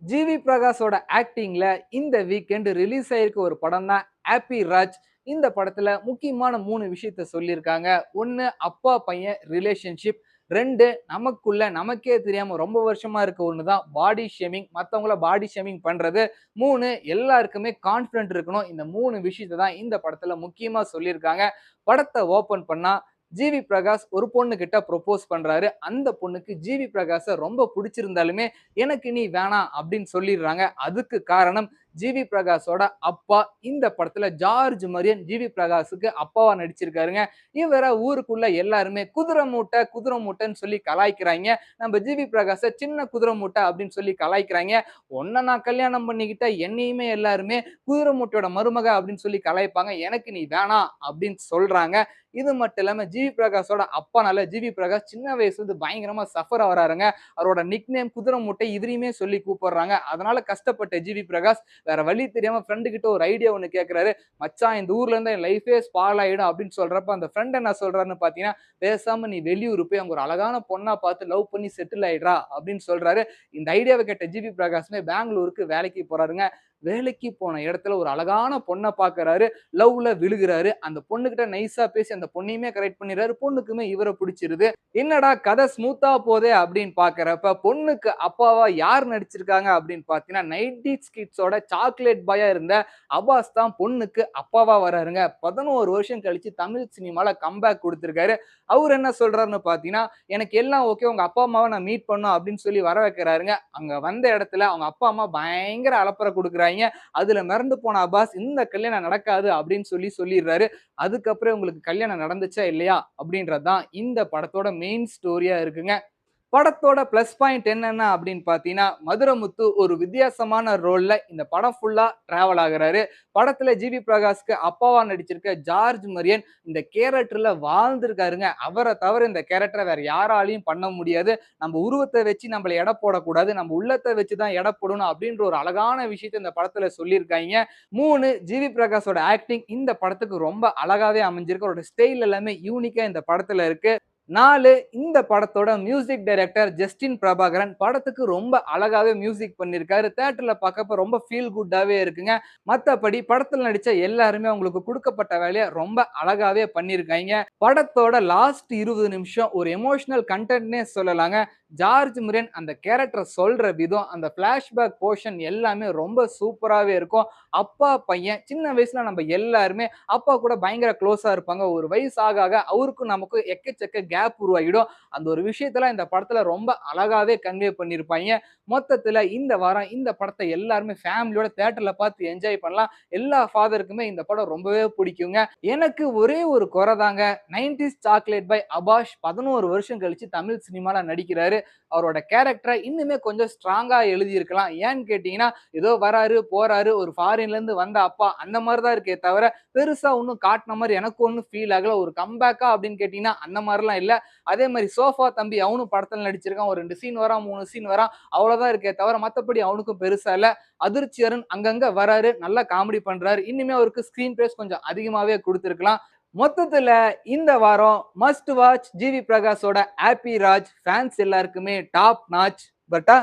GV பிரகாஷோட ஆக்டிங்ல இந்த weekend release ஆயிருக்க ஒரு படம் தான் ஹாப்பி ராஜ். இந்த படத்துல முக்கியமான 3 விஷயத்த சொல்லியிருக்காங்க. 1 அப்பா பையன் ரிலேஷன்ஷிப். 2 நமக்குள்ள நமக்கே தெரியாம ரொம்ப வருஷமா இருக்க ஒண்ணு தான் பாடி ஷேமிங். மத்தவங்கள பாடி ஷேமிங் பண்றது. 3 எல்லாருக்குமே கான்ஃபிடென்ட் இருக்கணும். இந்த 3 விஷயத்த தான் இந்த படத்துல முக்கியமா சொல்லியிருக்காங்க. படத்த ஓப்பன் பண்ணா ஜிவி பிரகாஷ் ஒரு பொண்ணு கிட்ட ப்ரொபோஸ் பண்றாரு. அந்த பொண்ணுக்கு ஜிவி பிரகாஷ ரொம்ப பிடிச்சிருந்தாலுமே எனக்கு நீ வேணாம் அப்படின்னு சொல்லிடுறாங்க. அதுக்கு காரணம் ஜிவி பிரகாஷோட அப்பா. இந்த படத்துல ஜார்ஜ் மரியன் ஜிவி பிரகாஷுக்கு அப்பாவா நடிச்சிருக்காருங்க. இவர ஊருக்குள்ள எல்லாருமே குதிரை மூட்டை குதிரை மூட்டைன்னு சொல்லி கலாய்க்கிறாங்க. நம்ம ஜிவி பிரகாஷ சின்ன குதிரை மூட்டை அப்படின்னு சொல்லி கலாய்க்கிறாங்க. உன்னை நான் கல்யாணம் பண்ணிக்கிட்ட என்னையுமே எல்லாருமே குதிரை மூட்டையோட மருமக அப்படின்னு சொல்லி கலாய்ப்பாங்க. எனக்கு நீ வேணாம் அப்படின்னு சொல்றாங்க. இது மட்டும் இல்லாம ஜிவி பிரகாஷோட அப்பனால ஜிவி பிரகாஷ் சின்ன வயசுல இருந்து பயங்கரமா சஃபர் ஆகுறாருங்க. அவரோட நிக் நேம் குதிரை மூட்டை இதுலயுமே சொல்லி கூப்பிடுறாங்க. அதனால கஷ்டப்பட்ட ஜிவி பிரகாஷ் வேற வழி தெரியாம ஃப்ரெண்டு கிட்ட ஒரு ஐடியா ஒண்ணு கேட்கிறாரு. மச்சான் இந்த ஊர்ல இருந்து என் லைஃபே ஸ்பாயில் ஆயிடும் அப்படின்னு சொல்றப்ப அந்த ஃப்ரெண்ட் என்ன சொல்றாருன்னு பாத்தீங்கன்னா, பேசாம நீ வெளியூர் போய் அங்க ஒரு அழகான பொண்ணா பார்த்து லவ் பண்ணி செட்டில் ஆயிடுறா அப்படின்னு சொல்றாரு. இந்த ஐடியாவை கேட்ட ஜிவி பிரகாஷ்மே பெங்களூருக்கு வேலைக்கு போறாருங்க. வேலைக்கு போன இடத்துல ஒரு அழகான பொண்ணை பாக்குறாரு. லவ்ல விழுகுறாரு. அந்த பொண்ணுகிட்ட நைஸா பேசி அந்த பொண்ணையுமே கரெக்ட் பண்ணிடுறாரு. பொண்ணுக்குமே இவரை பிடிச்சிருது. என்னடா கதை ஸ்மூத்தா போதே அப்படின்னு பாக்குறப்ப பொண்ணுக்கு அப்பாவா யார் நடிச்சிருக்காங்க அப்படின்னு பாத்தீங்கன்னா 90s கிட்ஸோட சாக்லேட் பாயா இருந்த அபாஸ் தான் பொண்ணுக்கு அப்பாவா வராருங்க. 11 வருஷம் கழிச்சு தமிழ் சினிமால கம்பேக் கொடுத்திருக்காரு. அவர் என்ன சொல்றாருன்னு பாத்தீங்கன்னா, எனக்கு எல்லாம் ஓகே, உங்க அப்பா அம்மாவை நான் மீட் பண்ணும் அப்படின்னு சொல்லி வர வைக்கிறாருங்க. அங்க வந்த இடத்துல அவங்க அப்பா அம்மா பயங்கர அலப்பறை கொடுக்குறாங்க. அதுல மிரண்டு போன அப்பாஸ் இந்த கல்யாணம் நடக்காது அப்படின்னு சொல்லிடுறாரு. அதுக்கப்புறம் உங்களுக்கு கல்யாணம் நடந்துச்சா இல்லையா அப்படின்றதுதான் இந்த படத்தோட மெயின் ஸ்டோரியா இருக்குங்க. படத்தோட பிளஸ் பாயிண்ட் என்னென்ன அப்படின்னு பார்த்தீங்கன்னா, மதுரமுத்து ஒரு வித்தியாசமான ரோல்ல இந்த படம் ஃபுல்லா டிராவல் ஆகுறாரு. படத்துல ஜிவி பிரகாஷ்க்கு அப்பாவா நடிச்சிருக்க ஜார்ஜ் மரியன் இந்த கேரக்டர்ல வாழ்ந்திருக்காருங்க. அவரை தவிர இந்த கேரக்டரை வேற யாராலையும் பண்ண முடியாது. நம்ம உருவத்தை வச்சு நம்மள எடை போடக்கூடாது. நம்ம உள்ளத்தை வச்சு தான் எடை போடணும் அப்படின்ற ஒரு அழகான விஷயத்தை இந்த படத்துல சொல்லியிருக்காங்க. 3 ஜிவி பிரகாஷோட ஆக்டிங் இந்த படத்துக்கு ரொம்ப அழகாவே அமைஞ்சிருக்கு. அவரோட ஸ்டைல் எல்லாமே யூனிக்கா இந்த படத்துல இருக்கு. 4 இந்த படத்தோட மியூசிக் டைரக்டர் ஜஸ்டின் பிரபாகரன் படத்துக்கு ரொம்ப அழகாவே மியூசிக் பண்ணியிருக்காரு. தியேட்டர்ல பார்க்கப்ப ரொம்ப ஃபீல் குட்டாவே இருக்குங்க. மத்தபடி படத்துல நடிச்ச எல்லாருமே அவங்களுக்கு கொடுக்கப்பட்ட வேலையை ரொம்ப அழகாவே பண்ணியிருக்காங்க. படத்தோட லாஸ்ட் 20 நிமிஷம் ஒரு எமோஷனல் கண்டென்ட்னே சொல்லலாங்க. ஜார்ஜ் முரியன் அந்த கேரக்டரை சொல்ற விதம், அந்த பிளாஷ்பேக் போர்ஷன் எல்லாமே ரொம்ப சூப்பராகவே இருக்கும். அப்பா பையன் சின்ன வயசுல நம்ம எல்லாருமே அப்பா கூட பயங்கர க்ளோஸா இருப்பாங்க. ஒரு வயசு ஆக ஆக அவருக்கும் நமக்கும் எக்கச்சக்க கேப் உருவாகிடும். அந்த ஒரு விஷயத்தெல்லாம் இந்த படத்துல ரொம்ப அழகாவே கன்வே பண்ணியிருப்பாங்க. மொத்தத்துல இந்த வாரம் இந்த படத்தை எல்லாருமே ஃபேமிலியோட தியேட்டர்ல பார்த்து என்ஜாய் பண்ணலாம். எல்லா ஃபாதருக்குமே இந்த படம் ரொம்பவே பிடிக்குங்க. எனக்கு ஒரே ஒரு குறை தாங்க. 90s சாக்லேட் பாய் அபாஷ் 11 வருஷம் கழிச்சு தமிழ் சினிமால நடிக்கிறாரு. அவரோட கேரக்டரை இன்னுமே கொஞ்சம் ஸ்ட்ராங்கா எழுதியிருக்கலாம். ஏன்னு கேட்டீங்கன்னா, ஏதோ வராரு போறாரு ஒரு ஃபாரின்ல இருந்து வந்த அப்பா அந்த மாதிரி தான் இருக்கே தவிர பெருசா ஒன்றும் காட்டின மாதிரி எனக்கு ஒன்றும் ஃபீல் ஆகல. ஒரு கம்பேக்கா அப்படின்னு கேட்டீங்கன்னா அந்த மாதிரிலாம் இல்லை. அதே மாதிரி சோஃபா தம்பி அவனும் படத்தில் நடிச்சிருக்கான். ஒரு 2 சீன் வரான் 3 சீன் வரான் அவ்வளவுதான் இருக்கே தவிர மற்றபடி அவனுக்கும் பெருசா இல்லை. அதிர்ச்சி அருண் அங்கங்க வராரு, நல்லா காமெடி பண்றாரு. இன்னுமே அவருக்கு ஸ்கிரீன் பிளேஸ் கொஞ்சம் அதிகமாவே கொடுத்திருக்கலாம். மொத்தத்துல இந்த வாரம் மஸ்ட் வாட்ச் ஜிவி பிரகாஷோட ஹாப்பி ராஜ். ஃபேன்ஸ் எல்லாருக்குமே டாப் நாச். பட்டா